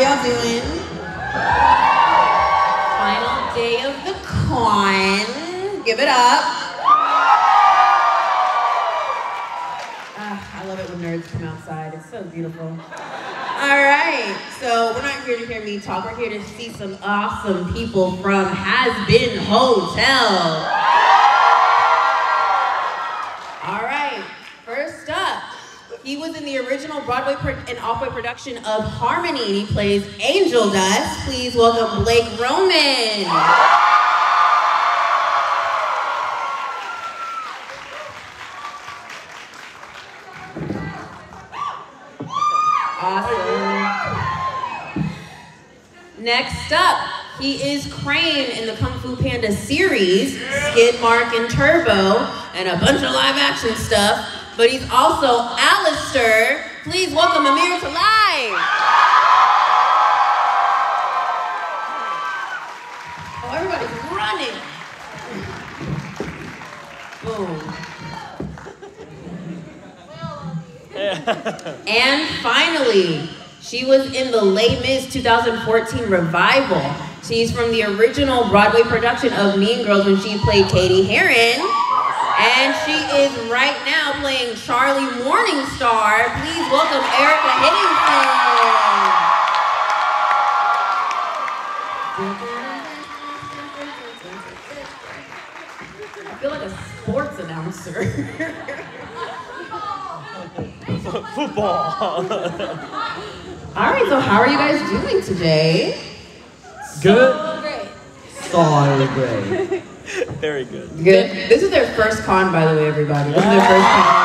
y'all doing? Final day of the con. Give it up. I love it when nerds come outside. It's so beautiful. All right, so we're not here to hear me talk. We're here to see some awesome people from Has Been Hotel. All right, first up, he was in the original Broadway and Off-Broadway production of Harmony, and he plays Angel Dust. Please welcome Blake Roman. Awesome. Next up, he is Crane in the Kung Fu Panda series, Skid Mark and Turbo, and a bunch of live action stuff. But he's also Alistair. Please welcome Amir to live. Oh, everybody's running. Boom. And finally, she was in the Les Mis 2014 revival. She's from the original Broadway production of Mean Girls when she played Katie Heron. And she is right now playing Charlie Morningstar. Please welcome Erica Hiddington. I feel like a sports announcer. Football. All right, so how are you guys doing today? Good. So great. So great. Very good. Good. This is their first con, by the way, everybody. This is their first con.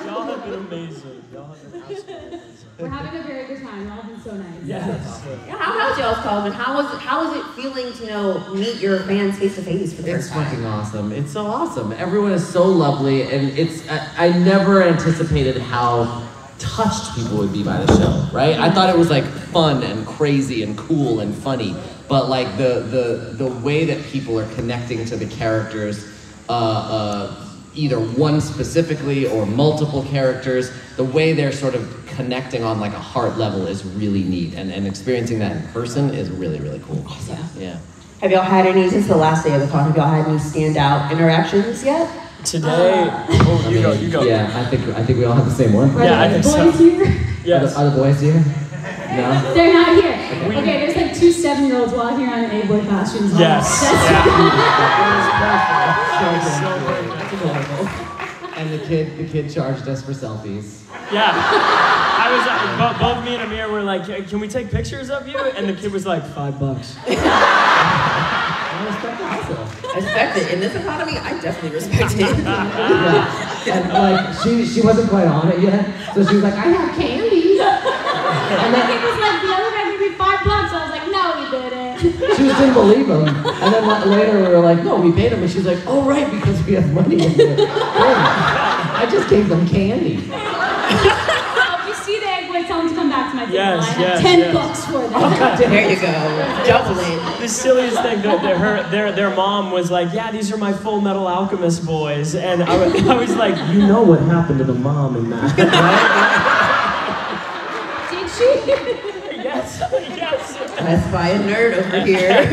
Y'all have been amazing. Y'all have been absolutely amazing. We're having a very good time. Y'all have been so nice. Yes. Yeah, how was y'all's call? And how was it feeling to meet your fans face to face for the It's first time? fucking awesome. It's so awesome. Everyone is so lovely, and I never anticipated how touched people would be by the show, right? I thought it was like fun and crazy and cool and funny, but like the way that people are connecting to the characters, either one specifically or multiple characters, the way they're sort of connecting on like a heart level is really neat, and experiencing that in person is really, really cool. Awesome. Yeah. Have y'all had any, since the last day of the con, have y'all had any standout interactions yet? Today, you go. Yeah, I think we all have the same one. Are Yeah, I the think boys so. here? Yes. Are the boys here? No? They're not here. Okay, there's like 2 7-year-olds walking around in A-boy costumes. Yes. And the kid charged us for selfies. Yeah. Both me and Amir were like, can we take pictures of you? And the kid was like, $5. I respect it also. I respect it. In this economy, I definitely respect it. Yeah. And like she wasn't quite on it yet, so she was like, I have candy. And the kid was like, the other guy gave me $5. I was like, no, he didn't. She just didn't believe him. And then later we were like, no, we paid him, and she's like, oh right, because we have money in there. I just gave them candy. Tell them to come back to my table. Yes, I have $10 for them. Oh, God damn There it. you go. Double it. The silliest thing, their mom was like, yeah, these are my Full Metal Alchemist boys. And I was like, you know what happened to the mom in that, right? Did she? Yes. That's by a nerd over here.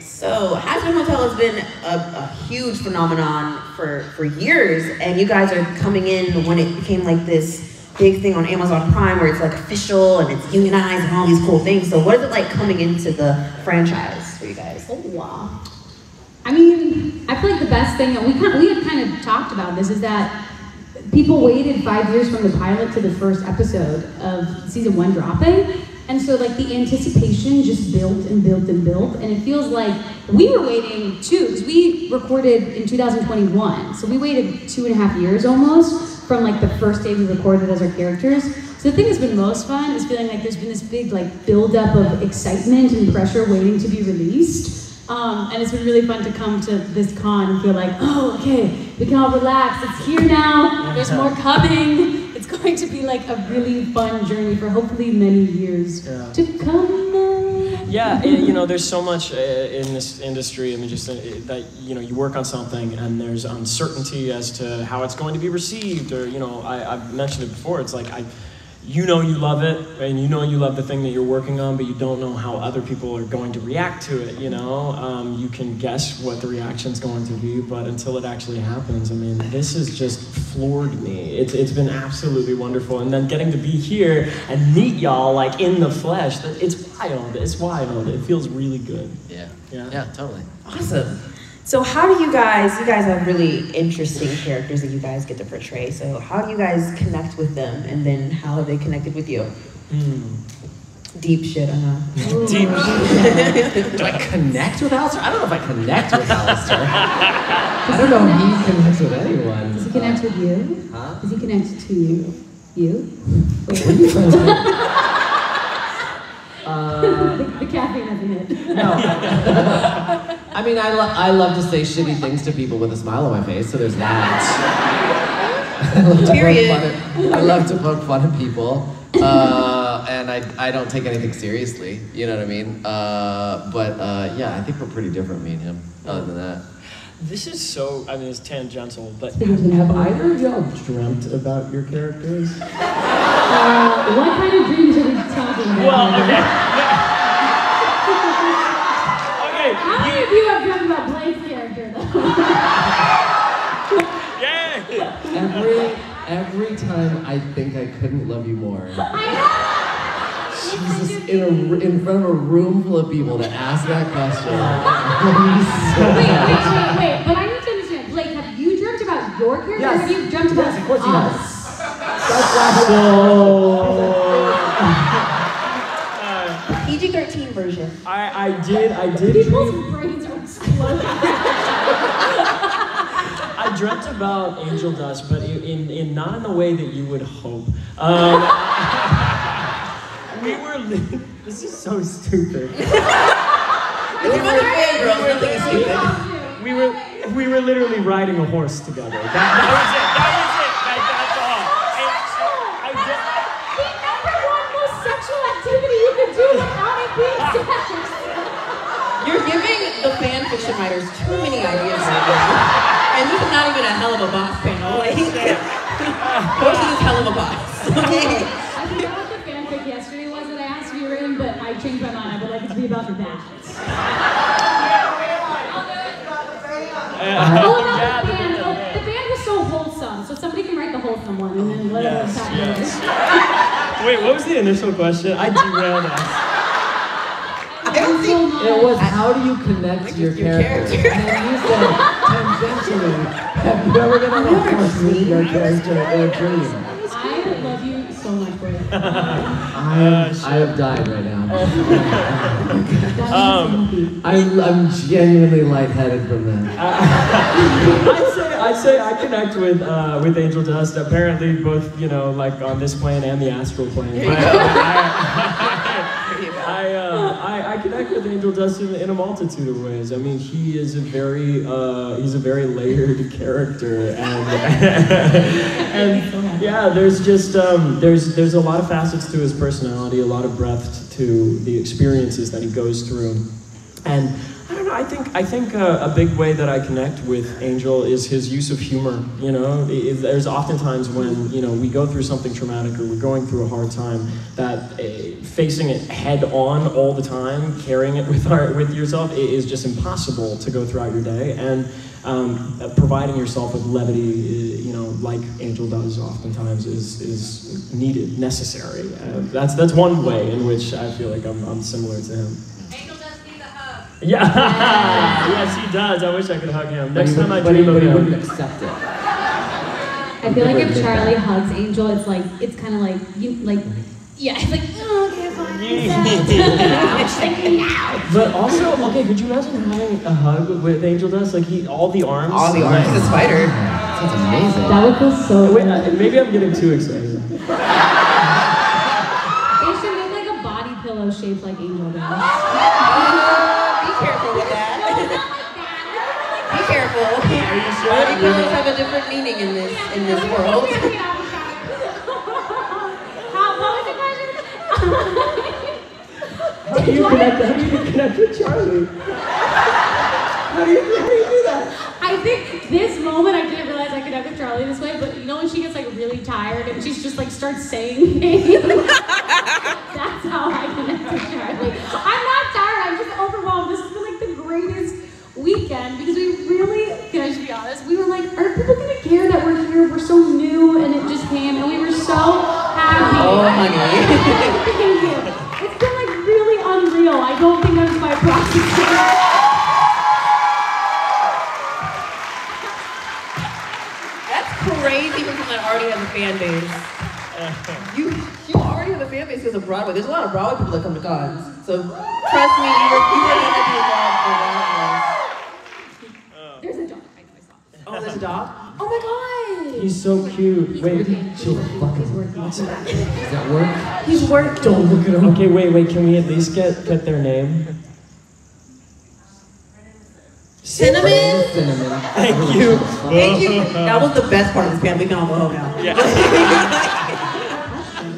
So, Has Been Hotel has been a huge phenomenon for years, and you guys are coming in when it became like this big thing on Amazon Prime where it's like official and it's unionized and all these cool things. So what is it like coming into the franchise for you guys? Oh, wow. I mean, I feel like the best thing, and we had kind of talked about this, is that people waited 5 years from the pilot to the first episode of season 1 dropping. And so like the anticipation just built and built and built, and it feels like we were waiting too, because we recorded in 2021, so we waited 2.5 years almost from like the first day we recorded as our characters. So the thing that's been most fun is feeling like there's been this big like buildup of excitement and pressure waiting to be released, and it's been really fun to come to this con and feel like, oh, okay, we can all relax, it's here now, there's more coming. It's going to be like a really fun journey for hopefully many years to come. Yeah, you know, there's so much in this industry. I mean, just that, you know, you work on something and there's uncertainty as to how it's going to be received, or, you know, I've mentioned it before. It's like, you know you love it, and you know you love the thing that you're working on, but you don't know how other people are going to react to it, you know? You can guess what the reaction's going to be, but until it actually happens, I mean, this has just floored me. It's been absolutely wonderful. And then getting to be here and meet y'all, like, in the flesh, it's wild. It's wild. It feels really good. Yeah, totally. Awesome. So how do you guys have really interesting characters that you guys get to portray. So how do you guys connect with them, and then how have they connected with you? Deep shit, I know. Deep Do I connect with Alistair? I don't know if I connect with Alistair. I don't know if he connects with anyone. Does he connect with you? Huh? Does he connect to you? You? Wait, what are you trying to say? The caffeine hasn't hit. No. I mean, I love to say shitty things to people with a smile on my face, so there's that. I love to poke fun at people. And I don't take anything seriously, you know what I mean? Yeah, I think we're pretty different, me and him, other than that. This is so, I mean, it's tangential, but Have either of y'all dreamt about your characters? What kind of dreams are we talking about? Well, okay. Okay. How many of you have dreamt about Blake's character, though? Yeah. Every time I think I couldn't love you more. I know! Jesus, in front of a room full of people to ask that question. Wait, but I need to understand. Blake, have you dreamt about your character? Yes. Or have you dreamt about Yes, of course he us? has. PG-13 version. I did People's dream. brains are exploding. I dreamt about Angel Dust, but in not in the way that you would hope. This is so stupid. It's another fan, girls. Nothing is stupid. We were literally riding a horse together. That was it. That's all. The number one most sexual activity you could do without it being sex. You're giving the fan fiction writers too many ideas right now. And this is not even a hell of a boss panel. Like, Horses is hell of a boss. Okay. I forgot what the fanfic yesterday was that I asked you in, but I changed my mind. I would like it to be about that. The band was so wholesome, so somebody can write the wholesome one and then let us talk about it. Wait, what was the initial question? I derailed us. It was, how do you connect to your character? And then you said, tangentially, have you ever been on a horse with your character in a dream? I love you so much, Blake. I have died right now. I'm genuinely lightheaded from that. I'd say I connect with Angel Dust. Apparently, both, you know, like on this plane and the astral plane. I connect with Angel Dust in a multitude of ways. I mean, he is he's a very layered character, and yeah, there's just there's a lot of facets to his personality, a lot of breadth to the experiences that he goes through, and I don't know. I think a big way that I connect with Angel is his use of humor. You know, there's oftentimes when, you know, we go through something traumatic or we're going through a hard time, that facing it head on all the time, carrying it with yourself, is just impossible to go throughout your day. And providing yourself with levity, you know, like Angel does oftentimes, is needed, necessary. That's one way in which I feel like I'm similar to him. Yeah, yes he does. I wish I could hug him. Next time I dream of him. him. Wouldn't accept it. I feel like if Charlie hugs Angel, it's kind of like, yeah, it's like, oh, okay, fine. But also, okay, could you imagine having a hug with Angel Dust? Like, all the arms. All the arms, the spider. That's amazing. That would feel so Wait, good. maybe I'm getting too excited. They should make like a body pillow shaped like Angel does. Be careful with that. Be careful. Are you sure? Body pillows have a different meaning in this world. What was the question? How do you connect with Charlie? How do you do that? I think this moment I didn't realize I connect with Charlie this way, but you know when she gets like really tired and she's just like starts saying things? That's how I connect with Charlie. I'm not tired, I'm just overwhelmed. This has been like the greatest weekend because we really, can I just be honest? We were like, are people gonna care that we're here? We're so new and it just came and we were so happy. Oh, honey. Thank you. It's been like really unreal. I don't think I'm quite processing. Crazy for someone that already has a fan base. You already have a fan base because of Broadway. There's a lot of Broadway people that come to cons. So trust me, you were gonna be involved for that. There's a dog. I saw. Oh, there's a dog? Oh my god! He's so cute. Wait, He's working. Does that work? He's working. don't look at him. Okay, wait. Can we at least get their name? Cinnamon? Cinnamon. Thank you. Thank you. That was the best part of this band. We can all go home now. Yeah.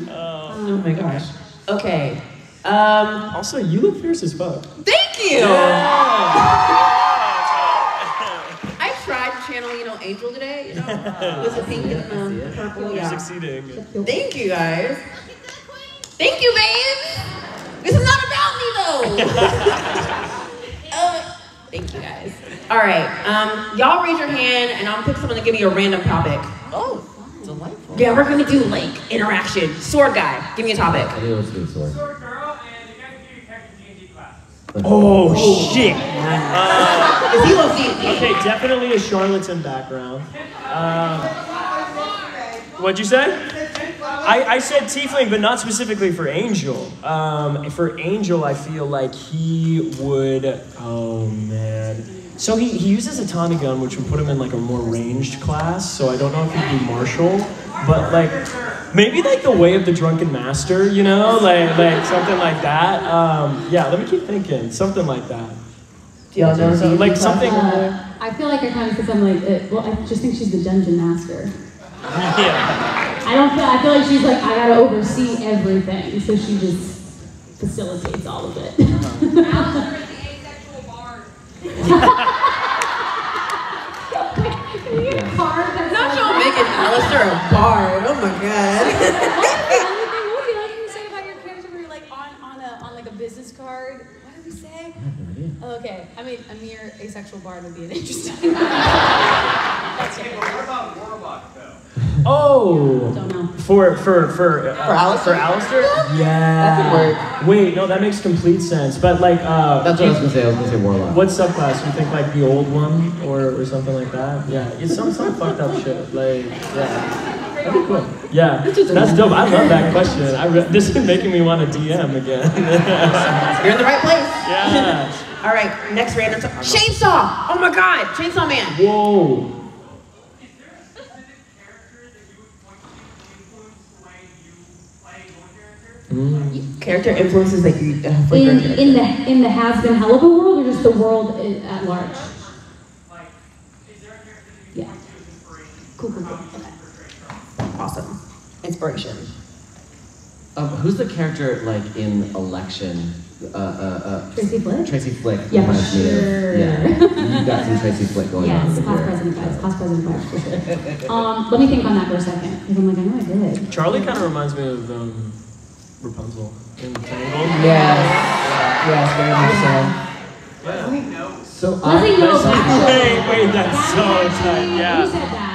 Oh my gosh. Okay. Also, you look fierce as fuck. Thank you! I tried to channel, Angel today, With the pink and the purple. You're Yeah. succeeding. Thank you, guys. Thank you, babe! This is not about me, though! Thank you, guys. All right, y'all raise your hand, and I'll pick someone to give me a random topic. Oh, delightful. Yeah, we're gonna do, interaction. Sword guy, give me a topic. I knew it was good sword. Sword girl, and you guys do your character D&D classes. Oh shit. Is he low D&D? Okay, definitely a charlatan background. What'd you say? I said tiefling, but not specifically for Angel. For Angel, I feel like he would. Oh man. So he uses a Tommy gun, which would put him in like a more ranged class. So I don't know if he'd be martial, but maybe the way of the drunken master, like something like that. Yeah, let me keep thinking, something like that. Do y'all know So, like something. I feel like I kind of, because I'm like, I just think she's the dungeon master. Yeah. I feel like she's like, I gotta oversee everything, so she just facilitates all of it. Not y'all making Alistair a bard. Oh my god. What would you say about your character where you're like on a business card? What did we say? Oh, okay. I mean, a mere asexual bard would be an interesting. That's Okay, but what about Warlock, though? Oh. Don't know. For Alistair? Alistair? Yeah. That could work. Wait, no, that makes complete sense. But That's what I was gonna say. I was gonna say warlock. what subclass? You think the old one or something like that? Yeah, it's some fucked up shit. Yeah. That'd be cool. Yeah, that's dope. I love that question. This is making me want to DM again. You're in the right place. Yeah. All right, next random Chainsaw! Oh my god, Chainsaw Man! Whoa. Is there a specific character that you would point to influence the way you play your character? Character influences that you In the has-been Hellable world, or just the world at large? Like, is there a character that you Yeah. point to as inspiration? Cool. Okay. Awesome. Inspiration. Who's the character in Election? Tracy Flick? Tracy Flick. Yeah, reminds me of- sure. Yeah, you got some Tracy Flick going on. Yes, over class here. president vibes. Class president vibes for sure. Let me think on that for a second, because I'm like, I know I did. Charlie kind of reminds me of Rapunzel in Tangled. Yes, very much so. So Leslie knows that. Wait, that's so tight. Who Yeah. said that?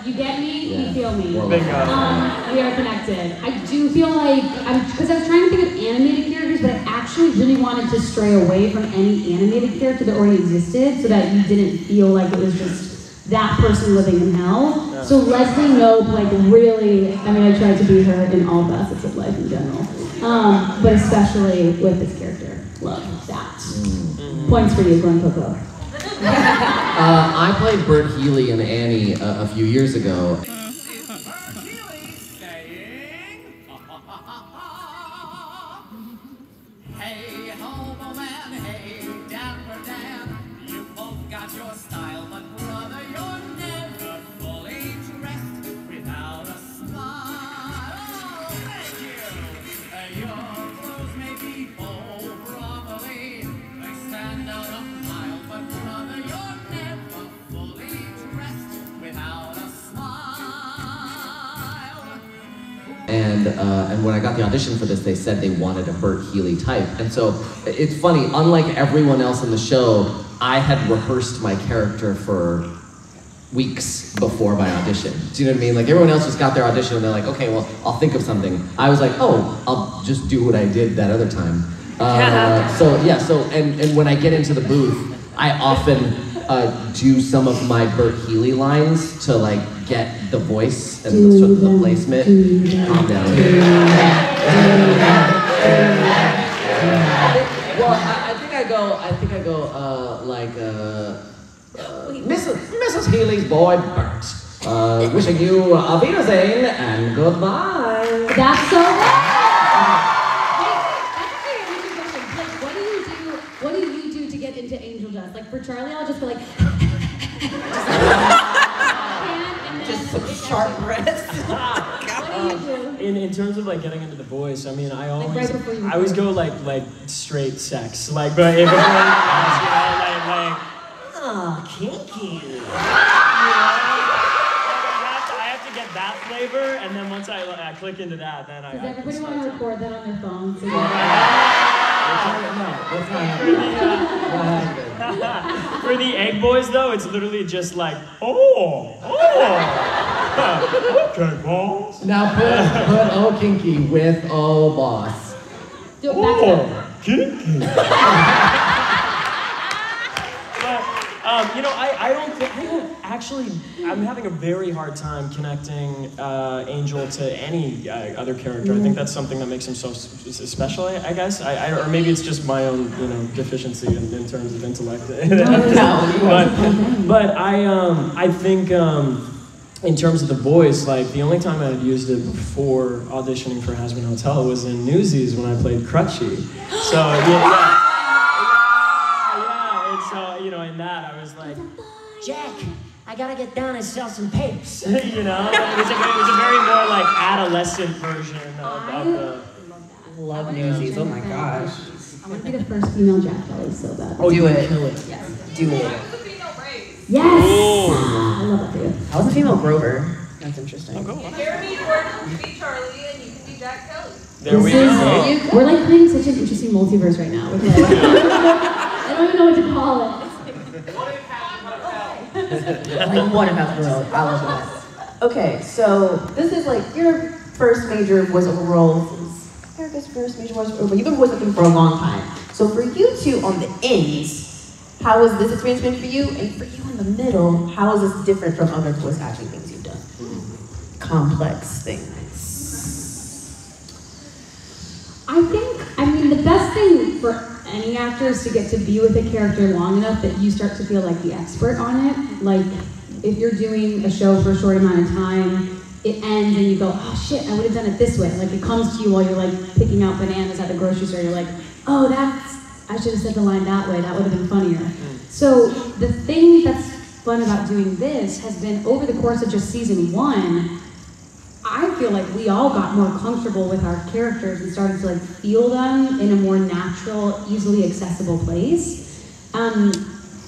You get me? Yeah. You feel me? Warlock. Bingo. We are connected. I do feel like, because I was trying to think of animated characters, but I actually really wanted to stray away from any animated character that already existed so that you didn't feel like it was just that person living in hell. Yeah. So Leslie Knope, really, I tried to be her in all facets of life in general. But especially with this character. Love that. Points for you, Glenn Coco. I played Bert Healy and Annie a few years ago. Hey, hobo man, hey, dapper Dan, you both got your style, but brother, you're never fully dressed without a smile. Oh, thank you. Your clothes may be old and when I got the audition for this, they said they wanted a Bert Healy type. And so it's funny, unlike everyone else in the show, I had rehearsed my character for weeks before my audition. Do you know what I mean? Like everyone else just got their audition and they're like, okay, well, I'll think of something. I was like, oh, I'll just do what I did that other time. And when I get into the booth, I often do some of my Bert Healy lines to like get the voice and the, sort of the placement. Calm down. Well, I think I go like Mrs. Healy's boy Bert. Wishing you a Wiedersehen and goodbye. That's so good. What do you do to get into angel dust? Like for Charlie, I'll just be like, Just some sharp breaths. what do you do? In terms of like getting into the voice, I mean, I Like right before you always go like straight sex, like but if like kinky. I have to get that flavor, and then once I click into that, then Does everybody want to record that on their phone? So For the egg boys, though, it's literally just like, okay, boss. Now put oh kinky with oh boss. do it back up. Kinky. But I don't actually. I'm having a very hard time connecting Angel to any other character. I think that's something that makes him so special. I guess. Or maybe it's just my own, deficiency in terms of intellect. But I think. In terms of the voice, like the only time I had used it before auditioning for Hazbin Hotel was in Newsies when I played Crutchy. So in that I was like, Jack, I gotta get down and sell some papes. it was a very more like adolescent version of the. Love Newsies. Oh my gosh. I want to be the first female Jack Kelly so bad. Oh, do it. Yes. Do it. Yes! I love that dude. I was a female Grover. That's interesting. Jeremy Jordan can be Charlie and you can be Jack Kelly. There we go. We're like playing such an interesting multiverse right now. I don't even know what to call it. Like one of us world. I love that. Okay, so this is like your first major voiceover role. Erica's first major voiceover. You've been voice acting for a long time. So for you two on the ends, how has this experience been for you? And for you in the middle, how is this different from other voice acting things you've done? Complex things. I mean, the best thing for any actor is to get to be with a character long enough that you start to feel like the expert on it. Like, if you're doing a show for a short amount of time, it ends and you go, oh shit, I would have done it this way. Like, it comes to you while you're like picking out bananas at the grocery store. You're like, oh, I should have said the line that way. That would have been funnier. So the thing that's fun about doing this has been over the course of just season 1, I feel like we all got more comfortable with our characters and started to like feel them in a more natural, easily accessible place. And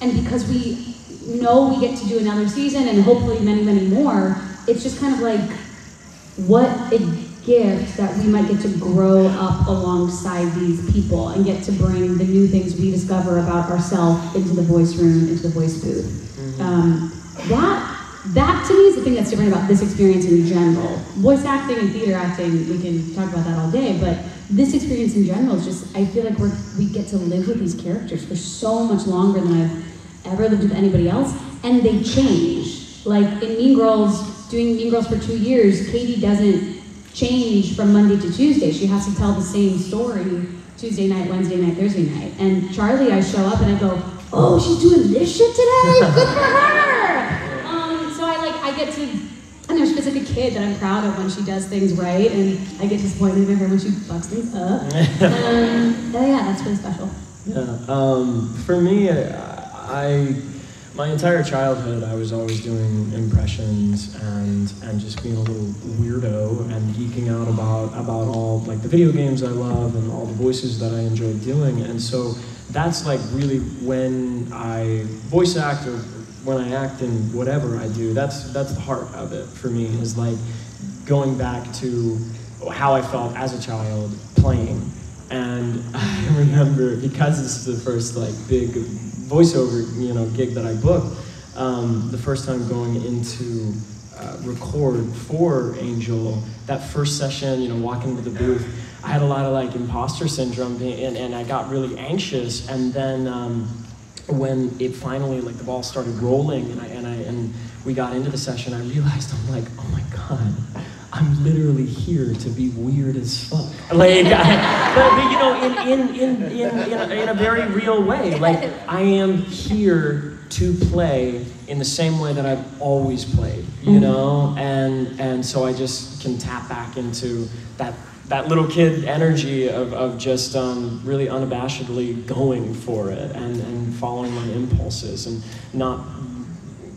because we know we get to do another season and hopefully many, many more, it's just kind of like what a gift that we might get to grow up alongside these people and get to bring the new things we discover about ourselves into the voice room, into the voice booth. That to me is the thing that's different about this experience in general. Voice acting and theater acting, we can talk about that all day, but this experience in general is just, I feel like we get to live with these characters for so much longer than I've ever lived with anybody else, and they change. Like in Mean Girls, doing Mean Girls for 2 years, Katie doesn't change from Monday to Tuesday. She has to tell the same story Tuesday night, Wednesday night, Thursday night. And Charlie, I show up and I go, oh, she's doing this shit today? Good for her! So I get to, and there's just like a kid that I'm proud of when she does things right, and I get disappointed in her when she fucks things up. Yeah, that's really special. Yeah, for me, my entire childhood, I was always doing impressions and just being a little weirdo and geeking out about all like the video games I love and all the voices that I enjoyed doing. And so that's like really when I voice act or when I act in whatever I do, that's the heart of it for me, is like going back to how I felt as a child playing. And I remember, because this is the first like big voiceover, gig that I booked, the first time going into record for Angel, that first session, walking into the booth, I had a lot of like imposter syndrome, and I got really anxious. And then when it finally, like the ball started rolling, and we got into the session, I realized, I'm like, oh my God, I'm literally here to be weird as fuck. Like, in a very real way. Like, I am here to play in the same way that I've always played, and so I just can tap back into that little kid energy of just really unabashedly going for it and following my impulses and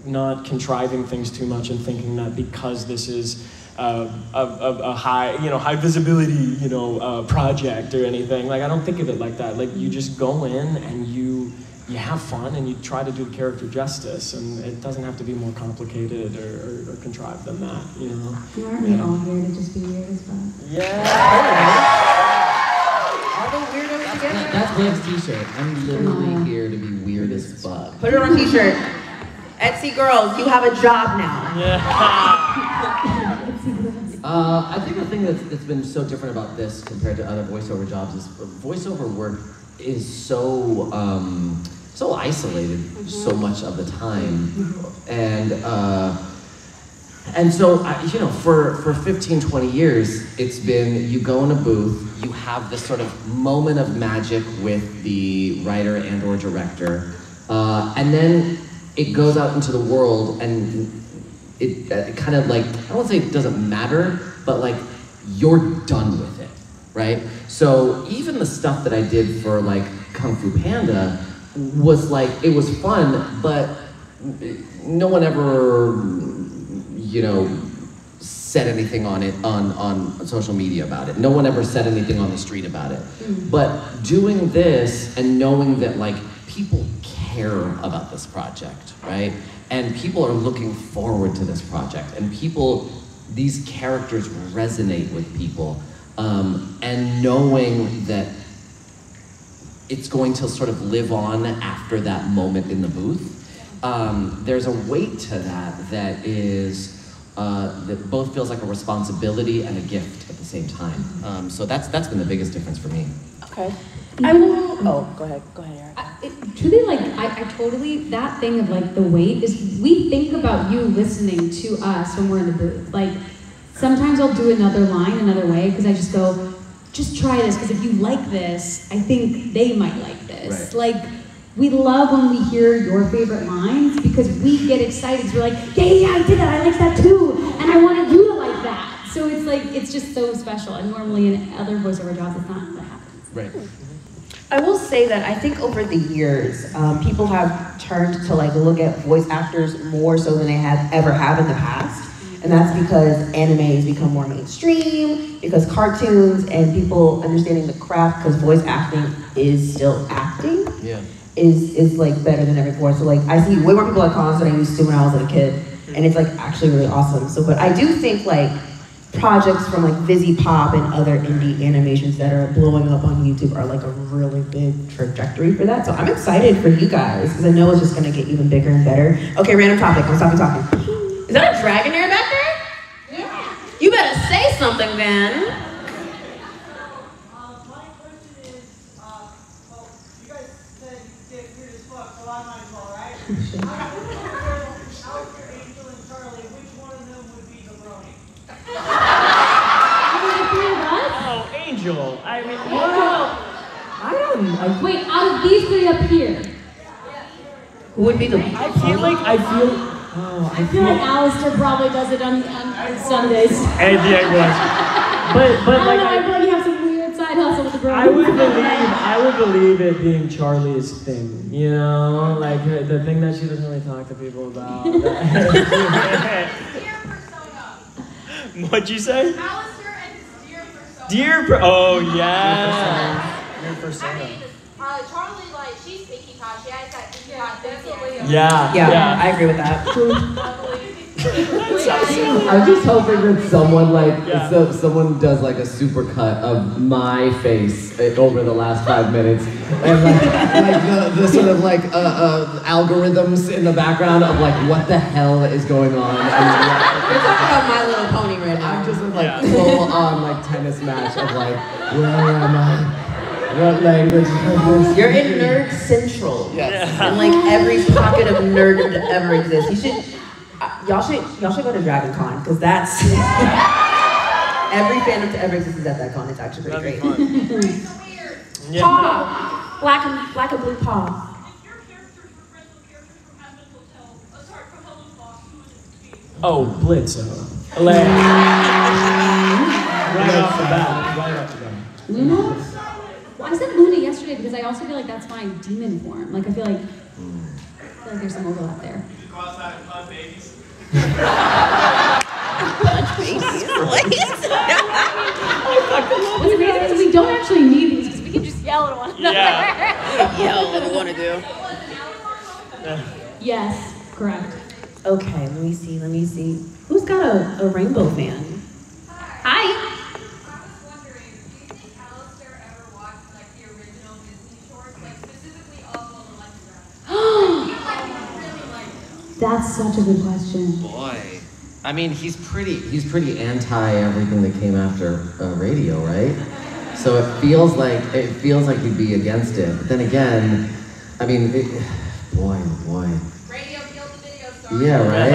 not contriving things too much and thinking that because this is a high visibility, project or anything. Like, I don't think of it like that. Like, you just go in and you have fun and you try to do the character justice, and it doesn't have to be more complicated or contrived than that, Aren't we all here to just be weird as fuck? Yeah. All the weirdos together. That's Blake's t-shirt. I'm literally here to be weird as fuck. Put it on a t-shirt. Etsy girls, you have a job now. I think the thing that's been so different about this compared to other voiceover jobs is voiceover work is so isolated so much of the time, and so for 15-20 years it's been, you go in a booth, you have this sort of moment of magic with the writer and or director, and then it goes out into the world, and it kind of like, I won't say it doesn't matter, but like you're done with it, right? So even the stuff that I did for like Kung Fu Panda was like, it was fun, but no one ever, said anything on it on social media about it. No one ever said anything on the street about it. But doing this and knowing that like people care about this project, right? And people are looking forward to this project, and these characters resonate with people, and knowing that it's going to sort of live on after that moment in the booth, there's a weight to that is, that both feels like a responsibility and a gift at the same time. So that's been the biggest difference for me. Okay. I will. Oh, go ahead, Eric. Truly, like, I totally, that thing of like the weight is, we think about you listening to us when we're in the booth. Like, sometimes I'll do another line another way because I just go, just try this, because if you like this, I think they might like this. Right. Like, we love when we hear your favorite lines because we get excited. We're like, yeah, I did that, I like that too, and I wanted you to like that. So it's like, it's just so special, and normally in other voiceover jobs, it's not what happens. Right. I will say that I think over the years, people have turned to like look at voice actors more so than they ever have in the past. And that's because anime has become more mainstream, because cartoons and people understanding the craft, because voice acting is still acting, is like better than ever before. So like, I see way more people at cons than I used to when I was a kid, and it's like actually really awesome. So, but I do think like projects from like Vizzy Pop and other indie animations that are blowing up on YouTube are like a really big trajectory for that. So I'm excited for you guys, because I know it's just gonna get even bigger and better. Okay, random topic, I'm stopping talking. Is that a Dragonair back there? Yeah. You better say something then. My question is, well, you guys said you get weird as fuck, so I might as well, right? Alistair, Angel, and Charlie, which one of them would be the brony? Oh, Angel. I mean, well, I don't. Wait, out of these three up here, Who would be the? I feel like I feel like Alistair probably does it on Sundays. Hey, Diego. But I like, don't know, I feel like you have some weird side hustle with the girl. I would believe it being Charlie's thing, like the thing that she doesn't really talk to people about. Dear persona. What'd you say? Alistair and his dear persona. Oh yeah. Dear I persona. mean, Charlie, like, she's Pinky Pie. She has that Pinky Pie thing. Yeah. I agree with that. Totally. I'm just hoping that someone someone does like a supercut of my face over the last 5 minutes, and like the sort of like algorithms in the background of like what the hell is going on. You're talking about My Little Pony right now. I'm just in like full on like tennis match of like, where am I? What language is this? You're in Nerd Central. Yes. And like every pocket of nerd that ever exists. You should, y'all should go to Dragon Con, because that's every fandom to ever exist is at that con. It's actually pretty great. Yeah. Paw, black and blue paw. If your characters were friends with characters from Hazbin Hotel, sorry, from Hello Boss, who would it be? Oh, Blitzo. Right off the bat. Luna? Well, I said Luna yesterday because I also feel like that's my demon form. Like I feel like there's some overlap there. You go outside and hunt babies. What's amazing is we don't actually need these because we can just yell at one another. Yell what we want to do. Yes, correct. Okay, let me see. Who's got a rainbow fan? Hi. I was wondering, do you think Alistair ever watched like the original Disney shorts, like specifically Oswald the Lucky Rabbit? I feel like he really liked it. That's such a good question. Boy, I mean, he's pretty anti everything that came after radio, right? So it feels like he'd be against it. But then again, I mean, boy. Radio killed the video star. Yeah, right.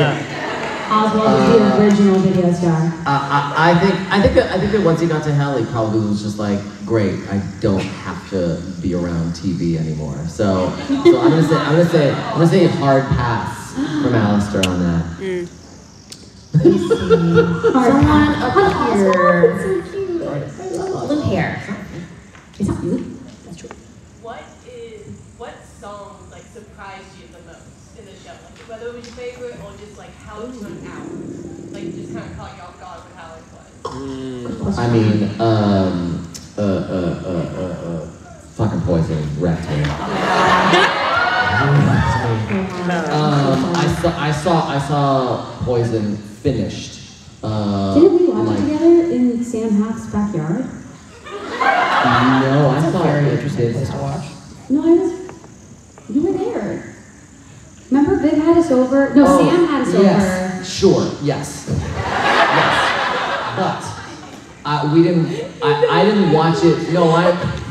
Oswald is the original video star. I think that once he got to hell, he probably was just like, great, I don't have to be around TV anymore. So I'm gonna say hard pass from Alistair on that. Someone up here. So cute. I love Blue hair. It's not you. That's true. What song like surprised you the most in the show? Like whether it was your favorite or just like how it turned out, like just kind of caught you off guard with how it was. I mean, fucking Poison wrecked me. I saw Poison finished. Didn't we watch it together in Sam Hack's backyard? No, I thought very it interesting did. place to watch. No, you were there. Remember Viv had us over? No, Sam had us over. Yes, sure, yes. But we didn't. I didn't watch it. No,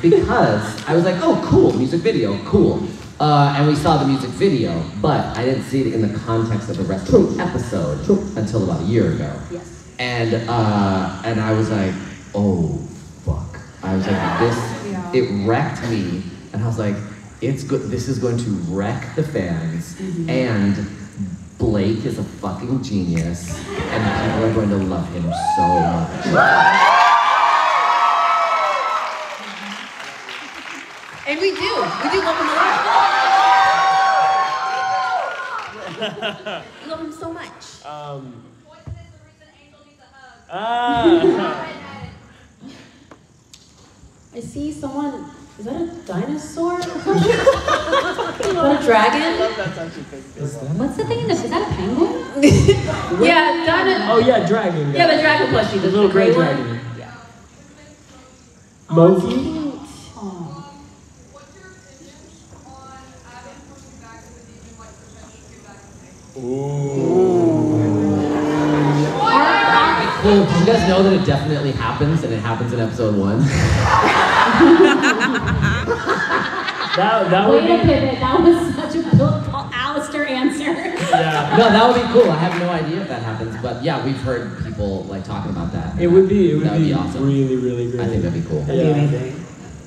because I was like, oh, cool, music video, cool. And we saw the music video, but I didn't see it in the context of the rest of the episode until about a year ago. Yes. And I was like, oh fuck. I was like, it wrecked me, and I was like, it's good. This is going to wreck the fans, and Blake is a fucking genius, and people are going to love him so much. And we do love him a lot. We love him so much. Poison is the reason Angel needs a hug. I see someone. Is that a dinosaur? Is that a dragon? What's the thing in this? Is that a penguin? Yeah, Oh yeah, dragon. Yeah, the dragon plushie, the little gray one. dragon. Yeah. Moki. Oh. What's your opinion on Adam pushing back to the demon, what percentage do back to Well, do you guys know that it definitely happens, and it happens in episode 1? That would Way to be. pivot. That was such a Alistair answer. Yeah. No, that would be cool. I have no idea if that happens, but yeah, we've heard people like talking about that. It would be. That would be awesome. Really, really great. I think that'd be cool. That'd be amazing.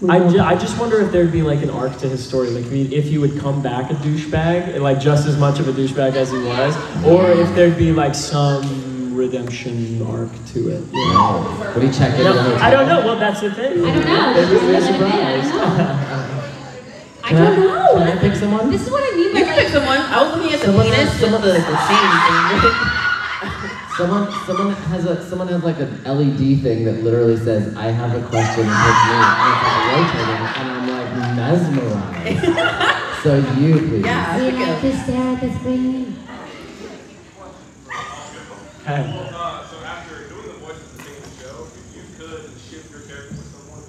I just wonder if there'd be like an arc to his story, like if he would come back a douchebag, like just as much of a douchebag as he was, or if there'd be like some redemption arc to it. You know? Would he check in? No, the hotel? I don't know. Well, that's the thing. I don't know. Maybe This we're is what I surprised. don't know. Can I pick someone? This is what I mean by You can pick someone. I was looking at the penis, some of the Someone has like an LED thing that literally says, "I have a question, hit me," and I'm like mesmerized. So you please. Yeah, I We think like to stare at the screen. Hey. Well, so after doing the voice at the beginning of the show, if you could ship your character with someone,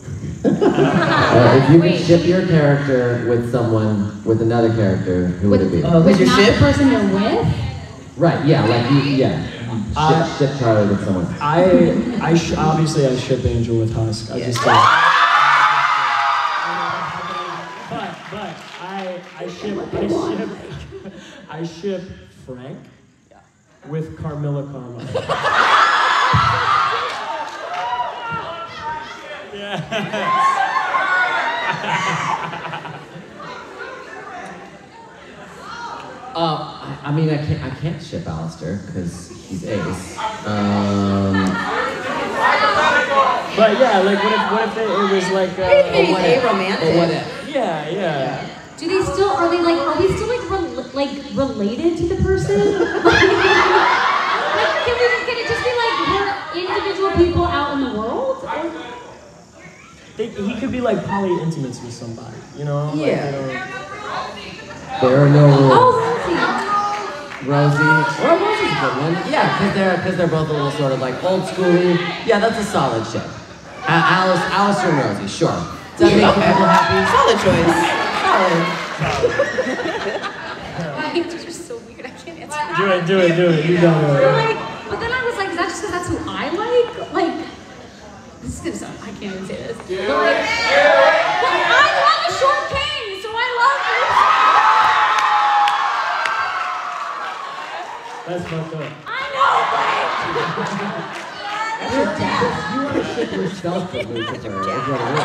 If you could ship your character with someone, with another charter, who would it be? Who's With your not ship? the person you're with? Right, yeah, like you, yeah. Ship Charlie with someone. Obviously I ship Angel with Husk. I just don't. But I ship Frank with Carmilla Karma. I mean, I can't ship Alistair because he's Ace. But yeah, like what if it was like Maybe what a if? romantic. But what if? yeah. Do they still, are we still related to the person? Can it just be like, we're individual people out in the world? He could be like poly-intimates with somebody, you know? Yeah. There are no rules. Oh, Rosie. Well, Rosie's a good one. Yeah, because they're both a little sort of like old schooly. Yeah, that's a solid ship. Alistair and Rosie, sure. Does that make people happy? Solid choice. My answers are so weird. I can't answer. Do it. You don't know. But then I was like, is that just because that's who I like? Like, this is gonna sound, I can't even say this. But like, I love a short king, so I love you. That's fucked up. I know, That's your dad. You want to ship yourself with Lucifer. Is what it is.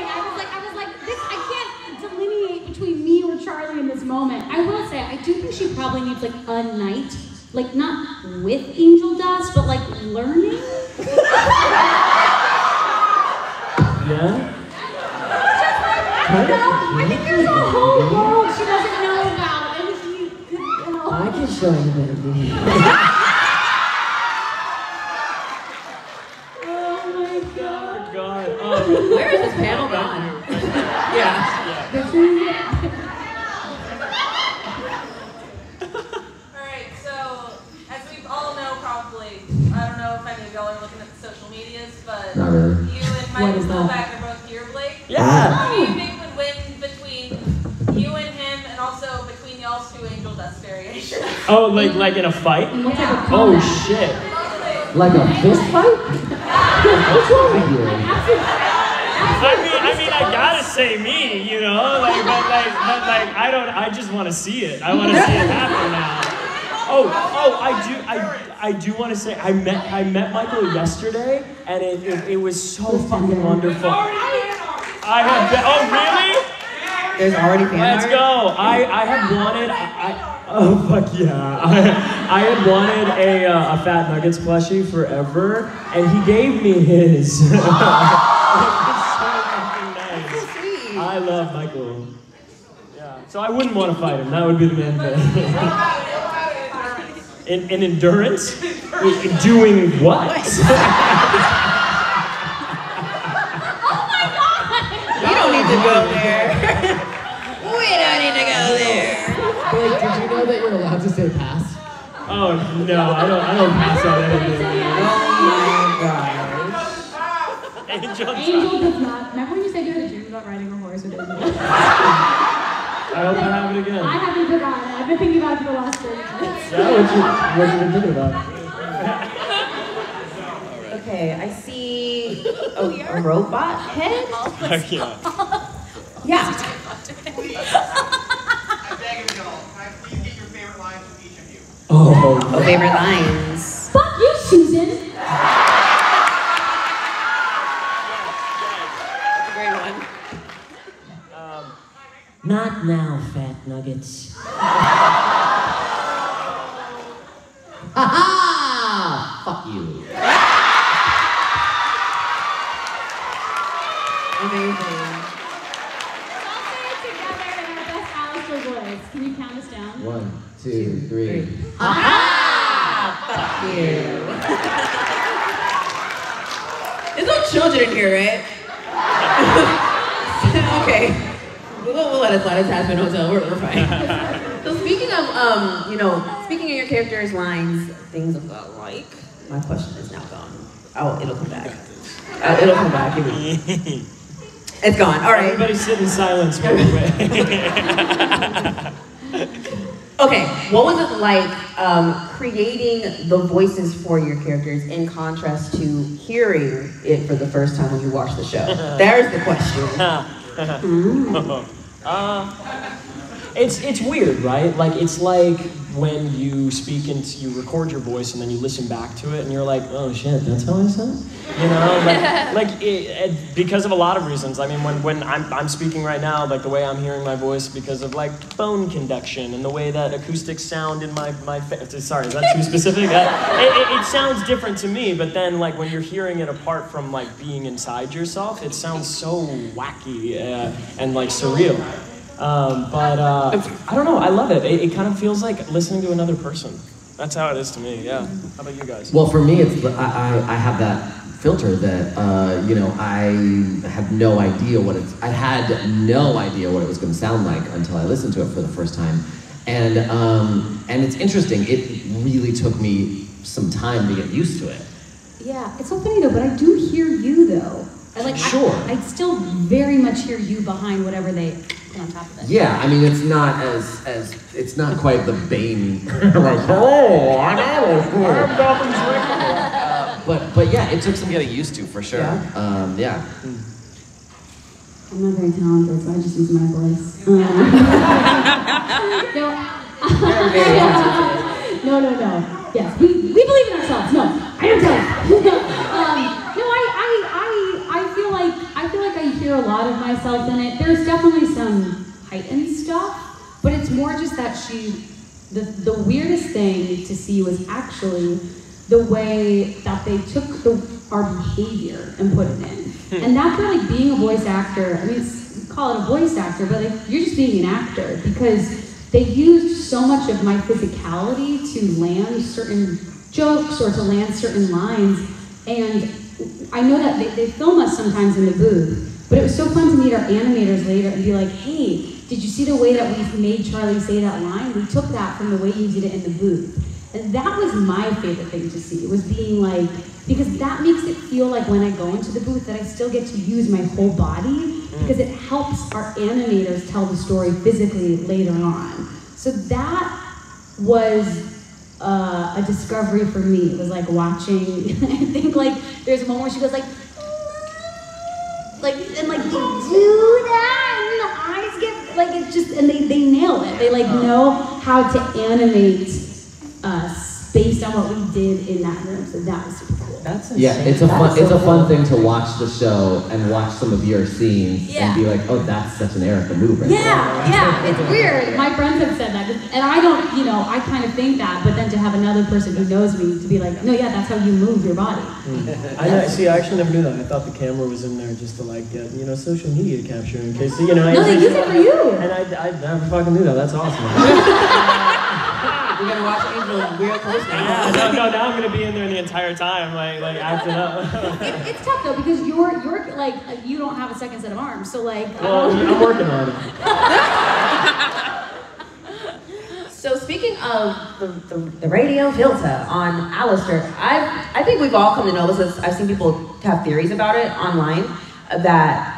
I was like, this, I can't delineate between me or Charlie in this moment. I will say, I do think she probably needs like a night, like not with Angel Dust, but like learning. Yeah? I think there's a whole world she doesn't know about, and she could, you know. I can show you, baby. Oh my God. Where is this panel gone? Yeah. Alright, so as we all know probably, I don't know if any of y'all are looking at the social medias, but Not really. you and Michael Novak are both here, Blake. Yeah. Who do you think would win between you and him, and also between y'all's two Angel Dust variations? Oh, like in a fight? Yeah. Oh shit. Like a fist fight? What's wrong with you? I mean, I gotta say me, you know, but I just want to see it. I want to see it happen now. I do want to say I met Michael yesterday, and it was so fucking wonderful. I have been, oh really? There's already fan Let's art? go. I had wanted. Oh fuck yeah! I had wanted a Fat Nuggets plushie forever, and he gave me his. It was so fucking nice. I love Michael. Yeah. So I wouldn't want to fight him. That would be the main thing. In endurance, in doing what? You don't need to go there. We don't need to go there. Blake, did you know that you're allowed to say pass? Oh no, I don't pass on anything. Oh my gosh. Angel. Angel does not. Remember when you said you had a dream about riding a horse with Angel? I hope I have it again. I haven't forgotten. I've been thinking about it for the last 30 minutes. Yeah, what you been thinking about? Okay, I see a robot head. Heck yeah. Yeah. I beg of y'all, can I please get your favorite lines from each of you? Oh. Favorite lines. Fuck you, Susan. Great one. Not now, Fat Nuggets. Ha-ha! Fuck you. Amazing. Let's say it together in our best Alistair voice. Can you count us down? 1, 2, 3. Ha-ha! Fuck you. There's no children in here, right? Okay. We'll let it slide. It's Hazbin Hotel. We're fine. So speaking of speaking of your character's lines, things like, my question is now gone. Oh, it'll come back. It'll come back. It's gone. All right. Everybody sit in silence while we wait. Okay, what was it like creating the voices for your characters in contrast to hearing it for the first time when you watched the show? There's the question. It's weird, right? Like, it's like when you you record your voice and then you listen back to it and you're like, oh shit, that's how I sound? You know, because of a lot of reasons. I mean, when I'm speaking right now, like the way I'm hearing my voice because of like bone conduction and the way that acoustics sound in my sorry, is that too specific? It sounds different to me, but then like when you're hearing it apart from like being inside yourself, it sounds so wacky and like surreal. But I don't know, I love it. It kind of feels like listening to another person. That's how it is to me, yeah. How about you guys? Well, for me, it's I have that filter that, I have no idea I had no idea what it was going to sound like until I listened to it for the first time. And it's interesting, it really took me some time to get used to it. Yeah, it's so funny though, but I do hear you though. Sure. I still very much hear you behind whatever they put on top of it. Yeah, I mean, it's not it's not quite the Bane, like, oh, I know. But yeah, it took some getting used to, for sure. Yeah. I'm not very talented, so I just use my voice. No. Yes, we believe in ourselves. No, I am talented. I feel like I hear a lot of myself in it. There's definitely some heightened stuff, but it's more just that the weirdest thing to see was actually the way that they took our behavior and put it in. And that's where like being a voice actor, I mean, call it a voice actor, but like you're just being an actor because they used so much of my physicality to land certain jokes or to land certain lines. And I know that they film us sometimes in the booth, but it was so fun to meet our animators later and be like, hey, did you see the way that we made Charlie say that line? We took that from the way you did it in the booth. And that was my favorite thing to see, was being like, because that makes it feel like when I go into the booth that I still get to use my whole body, because it helps our animators tell the story physically later on. So that was a discovery for me. It was like watching, I think like there's a moment where she goes like and like you do that and the eyes get like, it's just, and they nail it. They like know how to animate us based on what we did in that room. So that was super cool. That's insane. Yeah, it's a fun thing to watch the show and watch some of your scenes and be like, oh, that's such an Erica move right there. Yeah, it's weird. My friends have said that, and I don't, I kind of think that, but then to have another person who knows me to be like, no, yeah, that's how you move your body. I actually never knew that. I thought the camera was in there just to like get, social media capture in case, No, they use it for you. And I never fucking knew that. That's awesome. We're gonna watch Angel real close now. Yeah, no, now I'm gonna be in there the entire time, like acting up. It's tough though because you're like you don't have a second set of arms, so like. Well, I'm working on it. So speaking of the radio filter on Alistair, I think we've all come to know this. I've seen people have theories about it online that.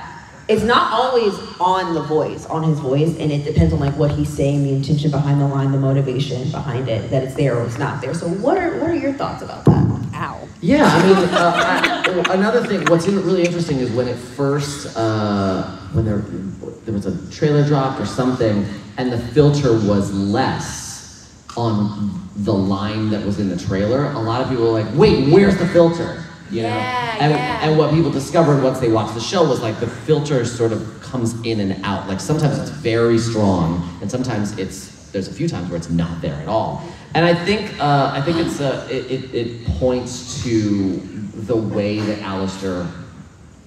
It's not always on his voice, and it depends on like what he's saying, the intention behind the line, the motivation behind it, that it's there or it's not there. So what are your thoughts about that? Ow. Yeah, I mean, another thing, what's really interesting is when it first, when there was a trailer drop or something, and the filter was less on the line that was in the trailer, a lot of people were like, wait, where's the filter? You know? And what people discovered once they watched the show was like the filter sort of comes in and out. Like sometimes it's very strong, and sometimes there's a few times where it's not there at all. And I think it points to the way that Alistair